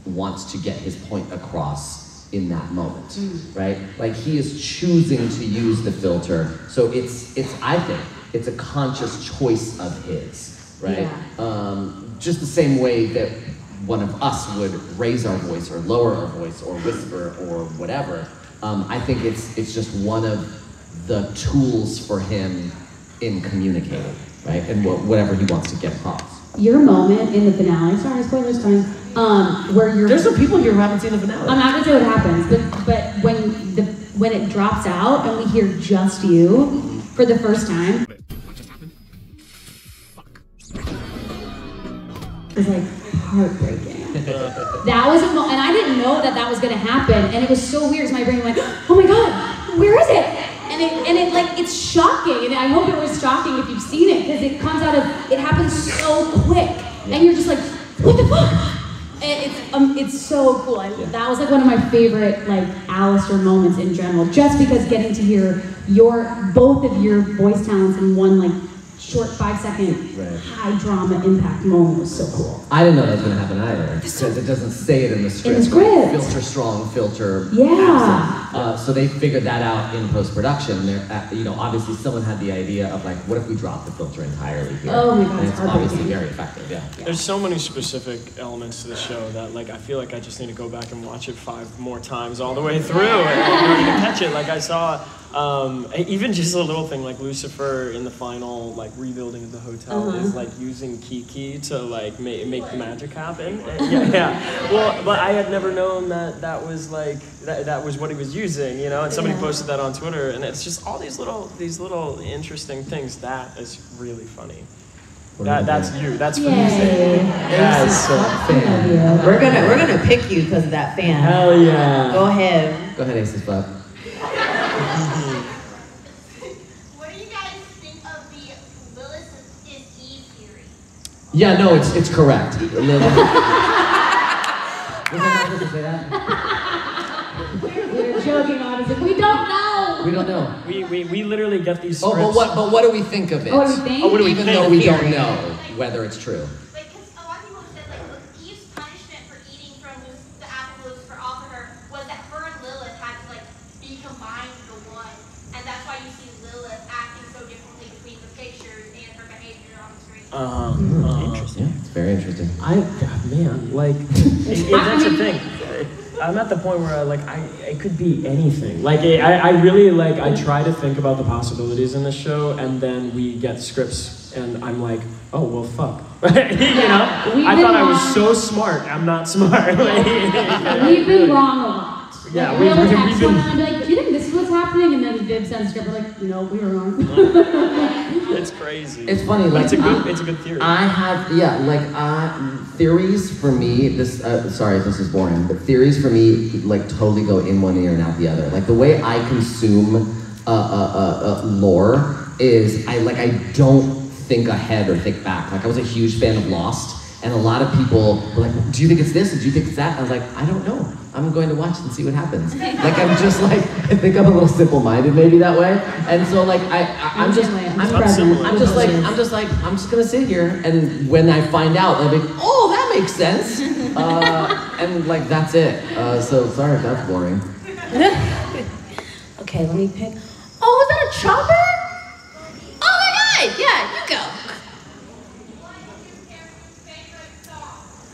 wants to get his point across in that moment, right? Like he is choosing to use the filter, so I think it's a conscious choice of his, right? Yeah. Just the same way that one of us would raise our voice or lower our voice or whisper or whatever. I think it's just one of the tools for him in communicating, right? And whatever he wants to get across. Your moment in the finale, sorry, spoilers time, where you're... There's some people here who haven't seen the finale. I'm not gonna say what happens, but when it drops out and we hear just you for the first time, it's like heartbreaking. That was a moment, and I didn't know that was gonna happen, and it was so weird. So my brain went, oh my god, where is it? And it like, it's shocking, and I hope it was shocking if you've seen it, because it comes out of, it happens so quick, and you're just like, what the fuck? And it's so cool. That was like one of my favorite like Alistair moments in general, just because getting to hear both of your voice talents in one like short 5-second high drama impact moment was so cool. I didn't know that was going to happen either, because it doesn't say it in the script. In the script. Filter strong, filter absent. So they figured that out in post-production. Obviously someone had the idea of like, what if we drop the filter entirely here? Oh my god, and it's obviously very effective, yeah. There's so many specific elements to the show that like I feel like I just need to go back and watch it 5 more times all the way through in order to catch it. Like I saw even just a little thing like Lucifer in the final like rebuilding of the hotel is like using Kiki to like make the magic happen. Yeah. Well, but I had never known that was like that was what he was using, and somebody posted that on Twitter, and it's just all these little interesting things. That is really funny. That's you. That's what you say. Yes. We're gonna pick you because of that fan. Hell yeah. Go ahead. Go ahead, Aces Butt. What do you guys think of the Lilith is Eve theory? Yeah, no, it's correct. Was I not supposed to say that? We were joking, honestly. We don't know. We don't know. We literally get these scripts. But what do we think of it? Oh, what do we think? Even though we don't know whether it's true. Because a lot of people have said like Eve's punishment for eating from the apple Lucifer offered her was that her and Lilith had to like be combined into one, and that's why you see Lilith acting so differently between the pictures and her behavior on the screen. Interesting. Yeah, it's very interesting. That's the thing. I'm at the point where it could be anything. Like I really I try to think about the possibilities in the show, and then we get scripts, and I'm like, oh well, fuck. I thought I was so smart. I'm not smart. We've been wrong a lot. Yeah, we've been. I'm like, do you think this is what's happening? And then Viv sends script. We're like, no, we were wrong. It's crazy. It's funny. But it's a good theory. I have theories for me. This sorry if this is boring, but theories for me like totally go in one ear and out the other. Like the way I consume lore is I don't think ahead or think back. Like I was a huge fan of Lost, and a lot of people were like, do you think it's this? And do you think it's that? I was like, I don't know. I'm going to watch and see what happens. Like I'm just I think I'm a little simple-minded maybe that way. And so I'm just gonna sit here, and when I find out, I'll be like, oh, that makes sense. And that's it. So sorry if that's boring. Okay, let me pick. Oh, was that a chopper? Oh my god! Yeah, you go.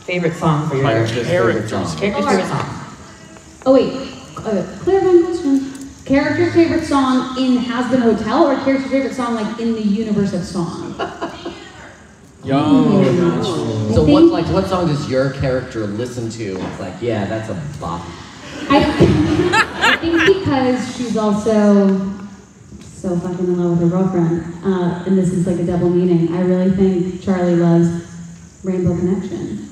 Favorite song for your character's favorite song. Character's favorite song. Oh wait, clarifying question. Character's favorite song in Hazbin Hotel, or character's favorite song in the universe of song? So what song does your character listen to? It's like, yeah, that's a bop. I think because she's also so fucking in love with her girlfriend, and this is a double meaning. I really think Charlie loves Rainbow Connection.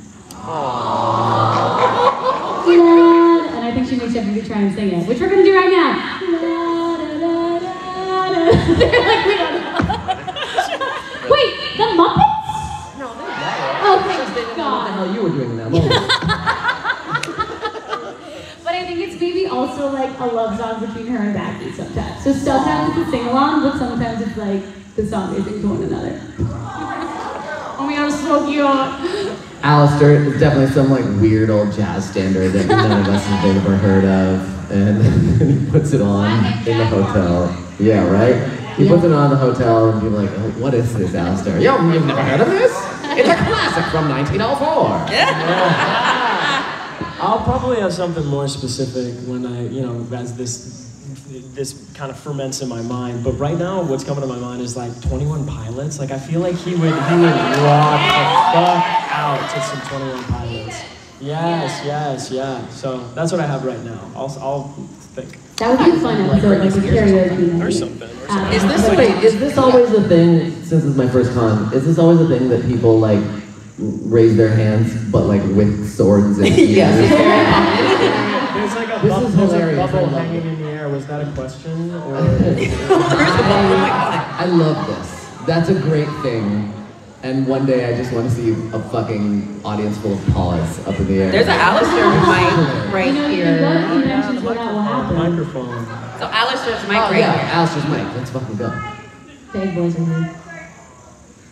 And I think she makes everybody try and sing it, which we're gonna do right now. They're like, we don't know. Wait, the Muppets? No, they're Oh, thank God. What the hell you were doing in that moment? But I think it's maybe also a love song between her and Becky sometimes. So sometimes it's a sing along, but sometimes it's the song they sing to one another. Oh my god, it's so cute. Alistair is definitely some weird old jazz standard that none of us have ever heard of, and then he puts it on in the hotel. Yeah, right? He puts it on in the hotel, and people are like, oh, what is this, Alistair? Yo, you've never heard of this? It's a classic from 1904. I'll probably have something more specific when I, as this this kind of ferments in my mind. But right now, what's coming to my mind is like 21 Pilots. Like I feel like he would rock the fuck out to some 21 Pilots. Yes. So that's what I have right now. I'll think. That would be a fun episode, like a karaoke Or night. something. Is this always a thing, since it's my first con, is this always a thing that people like raise their hands, but like with swords and Yes. There's like a This bubble, is there's a hilarious. I bubble love hanging it. in the air. Was that a question? Or... I love this. That's a great thing. And one day I just want to see a fucking audience full of paws up in the air. There's an Alistair mic right You know, you here. can go to conventions where that will happen. Microphone. So Alistair's mic Oh right yeah, here. Alistair's mic. Let's fucking go. Big boys are here.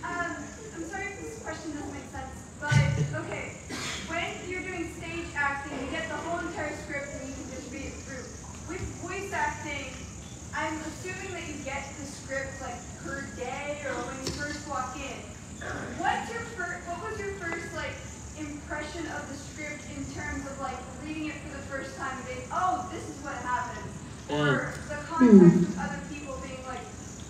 I'm sorry if this question doesn't make sense, but okay, when you're doing stage acting, you get the whole entire script and you can just read it through. With voice acting, I'm assuming that you get the script like per day or when you first walk in. What was your first like impression of the script in terms of like reading it for the first time and being, oh, this is what happens, or the context with other people being like,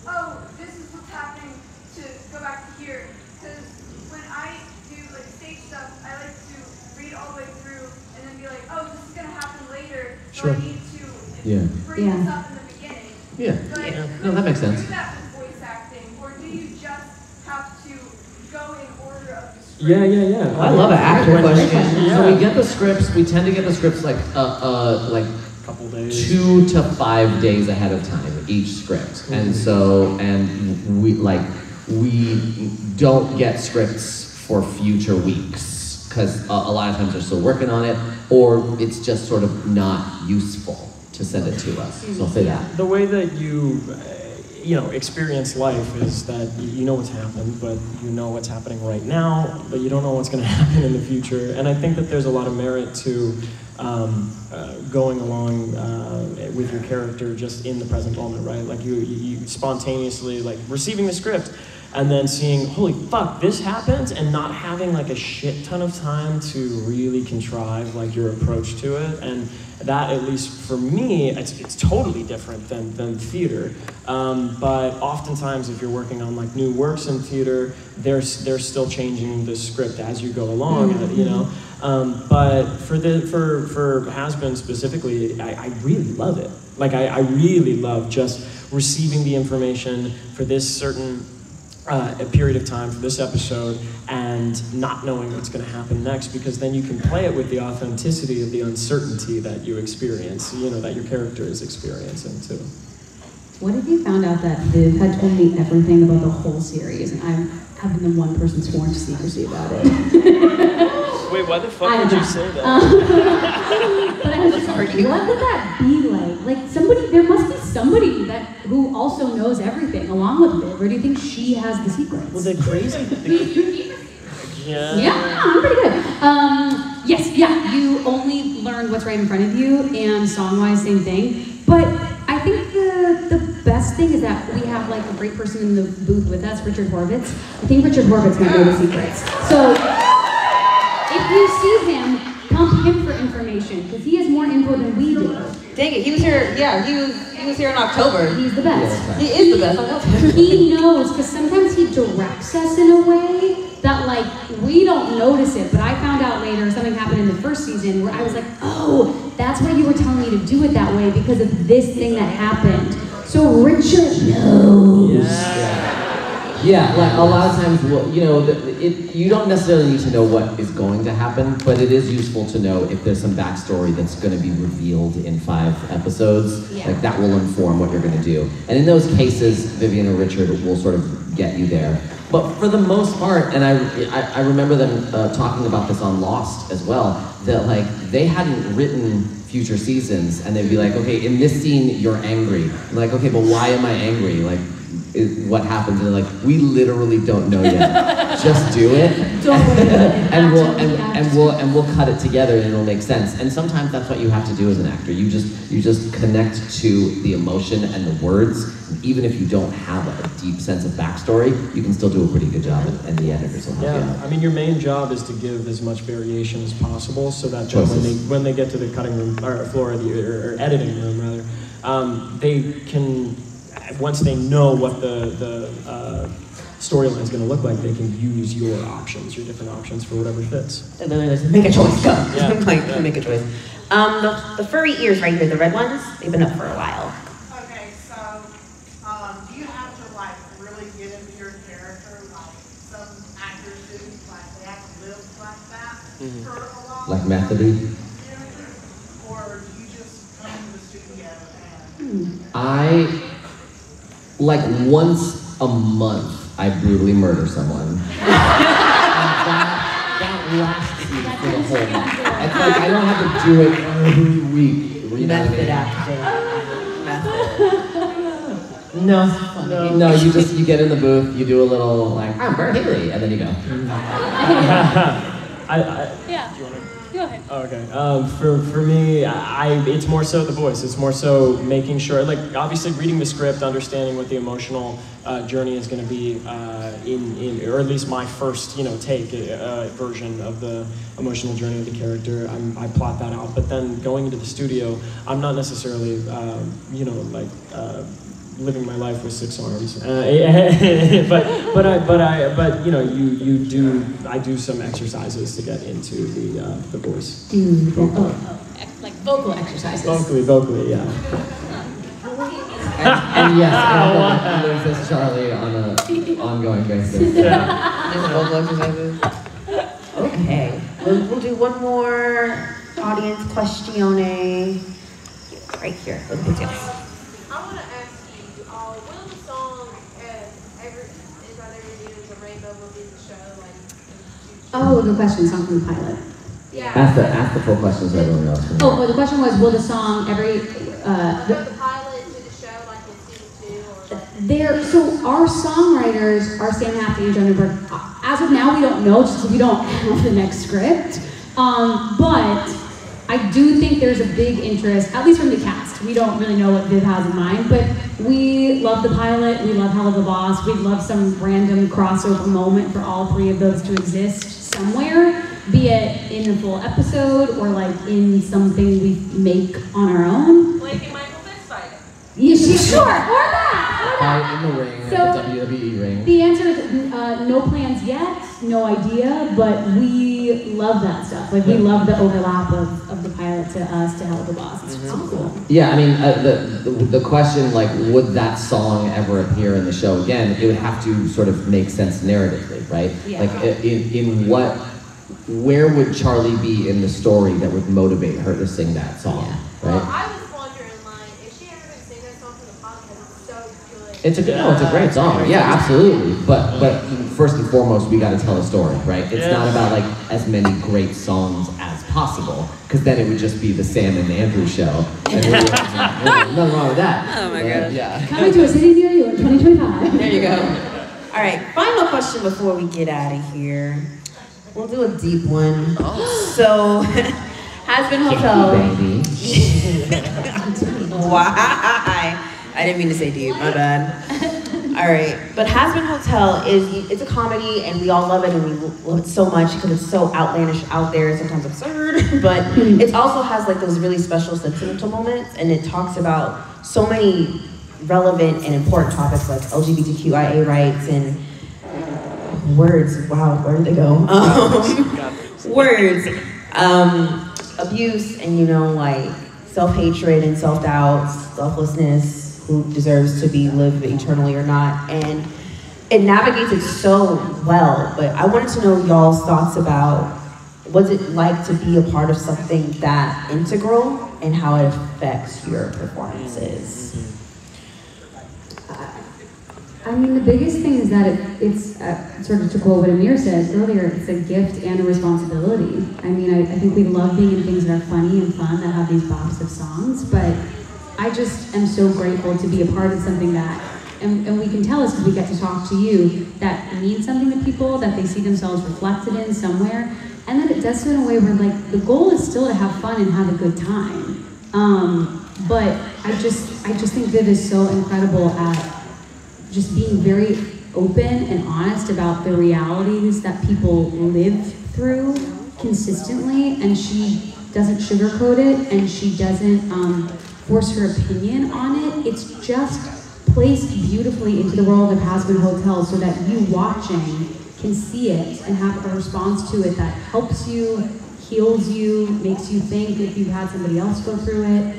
oh, this is what's happening to go back to here. Because when I do like stage stuff, I like to read all the way through and then be like, oh, this is gonna happen later, so I need to bring this up in the beginning. Yeah. But No, that makes sense. do that with voice acting, or do you just have to go in order of the script? Yeah. I love an actor question. So we get the scripts. We tend to get the scripts like Couple days. 2 to 5 days ahead of time each script, and we don't get scripts for future weeks because a lot of times they're still working on it, or it's just sort of not useful to send it to us. So I'll say that. The way that you experience life is that you know what's happened, but you know what's happening right now, but you don't know what's going to happen in the future. And I think that there's a lot of merit to going along with your character just in the present moment, right? Like you spontaneously like receiving the script and then seeing, holy fuck, this happens, and not having like a shit ton of time to really contrive like your approach to it. And that, at least for me, it's totally different than theater. But oftentimes, if you're working on like new works in theater, they're still changing the script as you go along, you know. But for Has-Been specifically, I really love it. Like I really love just receiving the information for this certain a period of time for this episode and not knowing what's going to happen next, because then you can play it with the authenticity of the uncertainty that you experience, that your character is experiencing too. What if you found out that Viv had told me everything about the whole series and I haven't been one person sworn to secrecy about it? Wait, why the I fuck don't would you know. say that? But I was just like, what would that be like? Like there must be somebody who also knows everything along with Viv, or do you think she has the secrets? Well, the crazy yeah. Yeah, I'm pretty good. You only learn what's right in front of you, and song-wise, same thing. But I think the best thing is that we have like a great person in the booth with us, Richard Horvitz. I think Richard Horvitz might know the secrets. So if you see him, pump him for information, because he has more info than we do. Dang it, he was here. Yeah, he was here in October. He's the best. He is the best. I love him. He knows, because sometimes he directs us in a way that like we don't notice it, but I found out later something happened in the first season where I was like, oh, that's why you were telling me to do it that way, because of this thing that happened. So Richard knows. Yeah, like a lot of times, you don't necessarily need to know what is going to happen, but it is useful to know if there's some backstory that's going to be revealed in 5 episodes. Yeah. Like that will inform what you're going to do. And in those cases, Vivian and Richard will sort of get you there. But for the most part, and I remember them talking about this on Lost as well, that like they hadn't written future seasons, and they'd be like, okay, in this scene you're angry. I'm like, okay, but why am I angry? Like, what happens? And they're like, we literally don't know yet. Just do it, and we'll cut it together, and it'll make sense. And sometimes that's what you have to do as an actor. You just connect to the emotion and the words. Even if you don't have a deep sense of backstory, you can still do a pretty good job, and the editors will help you out. I mean, your main job is to give as much variation as possible, so that Choices. when they get to the cutting room or floor or editing room rather, they can, once they know what the storyline is going to look like, they can use your options, your different options for whatever fits. And then there's make a choice, go. Yeah. Like, Yeah. make a choice. The furry ears right here, the red ones, they've been up for a while. Okay, so do you have to like really get into your character like some actors do? Like they have to live like that for a while? Like methody. Or do you just come to the studio and Like once a month, I brutally murder someone. And that lasts me for the whole month. It's like I don't have to do it every week. You know what I mean? Method acting. Method. No, you get in the booth, you do a little like, I'm Bert Haley, and then you go. Yeah. Go ahead. Oh, okay. For me, it's more so the voice. It's more so making sure, like obviously reading the script, understanding what the emotional journey is going to be or at least my first, take version of the emotional journey of the character. I plot that out, but then going into the studio, I'm not necessarily, living my life with 6 arms, I do some exercises to get into the voice. Like vocal exercises. Vocally, yeah. And yes, I live as Charlie on an ongoing basis. Just vocal exercises. Okay, we'll do one more audience questione. Right here, with the details. I want to ask you, will the song is on every video the rainbow will be the show? Like, Oh, good question. Song from the pilot. yeah. Ask the full questions everyone else. Oh, the question was, will the song From the pilot to the show, like in season 2 or So our songwriters are Sam Haffey and Joe Newberg. As of now, we don't know, just because we don't have the next script. But I do think there's a big interest, at least from the cast. We don't really know what Viv has in mind, but we love the pilot, we love Hell of a Boss, we'd love some random crossover moment for all 3 of those to exist somewhere, be it in a full episode or like in something we make on our own. Blake and Michael fist fighting. Yeah, sure, or that. Fight in the ring, So, at the WWE ring. The answer is no plans yet, no idea, but we love that stuff. Like, we love the overlap of the pilot to us to Hell of a Boss. It's so cool. Yeah, I mean, the question, like, would that song ever appear in the show again? It would have to sort of make sense narratively, right? Yeah. Like, where would Charlie be in the story that would motivate her to sing that song, Well, right? I was wondering, like, is she ever going to sing that song for the podcast? It's so good. It's a great song. Yeah, absolutely. But first and foremost, we got to tell a story, right? It's not about like as many great songs as possible, because then it would just be the Sam and Andrew show. And nothing wrong with that. Oh my God. Yeah. Coming to a city near you in 2025. There you go. All right, final question before we get out of here. We'll do a deep one. So, Has-Been Hotel. Baby. Why? I didn't mean to say deep, my bad. All right, but Has-Been Hotel it's a comedy and we all love it and we love it so much because it's so outlandish, out there, sometimes absurd, but it also has like those really special sentimental moments and it talks about so many relevant and important topics like LGBTQIA rights and words. Wow, where did they go? Words, abuse, and like self-hatred and self-doubt, selflessness, who deserves to be lived eternally or not, and it navigates it so well. But I wanted to know y'all's thoughts about what's it like to be a part of something that integral and how it affects your performances. I mean, the biggest thing is that it's sort of to quote what Amir said earlier, it's a gift and a responsibility. I mean, I think we love being in things that are funny and fun, that have these bops of songs, but I just am so grateful to be a part of something that, and we can tell this because we get to talk to you, that means something to people, that they see themselves reflected in somewhere, and that it does so in a way where like the goal is still to have fun and have a good time. But I just think Viv is so incredible at just being very open and honest about the realities that people live through consistently, and she doesn't sugarcoat it, and she doesn't force her opinion on it. It's just placed beautifully into the world of Hazbin Hotel so that you watching can see it and have a response to it that helps you, heals you, makes you think if you've had somebody else go through it.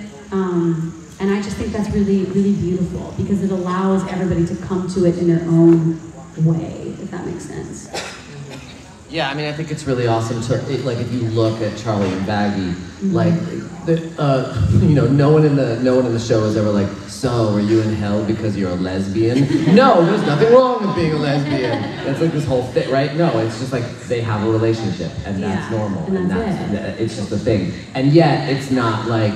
And I just think that's really, really beautiful because it allows everybody to come to it in their own way, if that makes sense. Yeah, I mean, I think it's really awesome to, like, if you look at Charlie and Baggy, like, no one in the show is ever like, so, are you in hell because you're a lesbian? No, there's nothing wrong with being a lesbian. It's like this whole thing, right? No, it's just like they have a relationship, and that's normal, and it's just a thing. And yet, it's not like,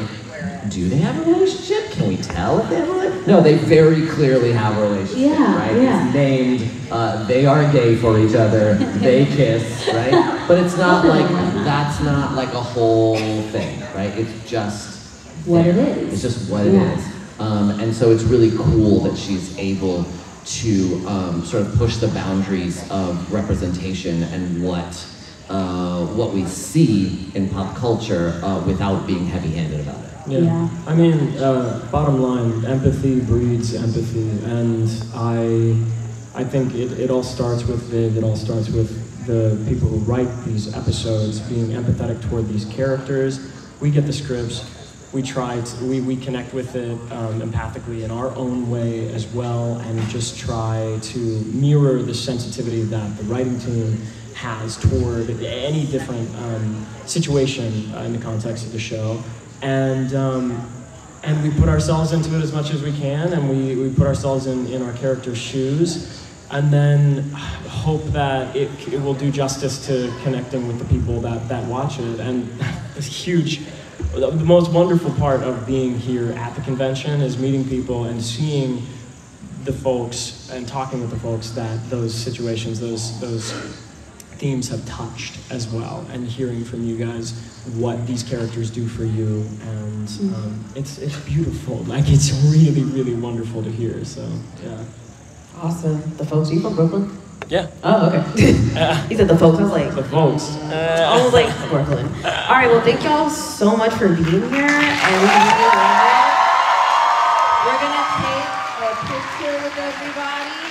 do they have a relationship? Can we tell if they have a relationship? No, they very clearly have a relationship, right? It's named, they are gay for each other, they kiss, right? But it's not like, that's not like a whole thing, right? It's just what it is. It's just what it is. And so it's really cool that she's able to sort of push the boundaries of representation and what we see in pop culture without being heavy-handed about it. Yeah. I mean, bottom line, empathy breeds empathy, and I think it all starts with Viv, it all starts with the people who write these episodes being empathetic toward these characters. We get the scripts, we connect with it empathically in our own way as well, and just try to mirror the sensitivity that the writing team has toward any different situation in the context of the show. And we put ourselves into it as much as we can, and we put ourselves in our characters' shoes, and then hope that it will do justice to connecting with the people that watch it. And the most wonderful part of being here at the convention is meeting people and seeing the folks and talking with the folks that those situations, those themes have touched as well, and hearing from you guys what these characters do for you, and it's beautiful. Like, it's really, really wonderful to hear. So yeah. Awesome. The folks, are you from Brooklyn? Yeah. Oh, okay. He said the folks. I was like, the folks. I was like, Brooklyn. All right. Well, thank y'all so much for being here, and we really love it. We're gonna take a picture with everybody.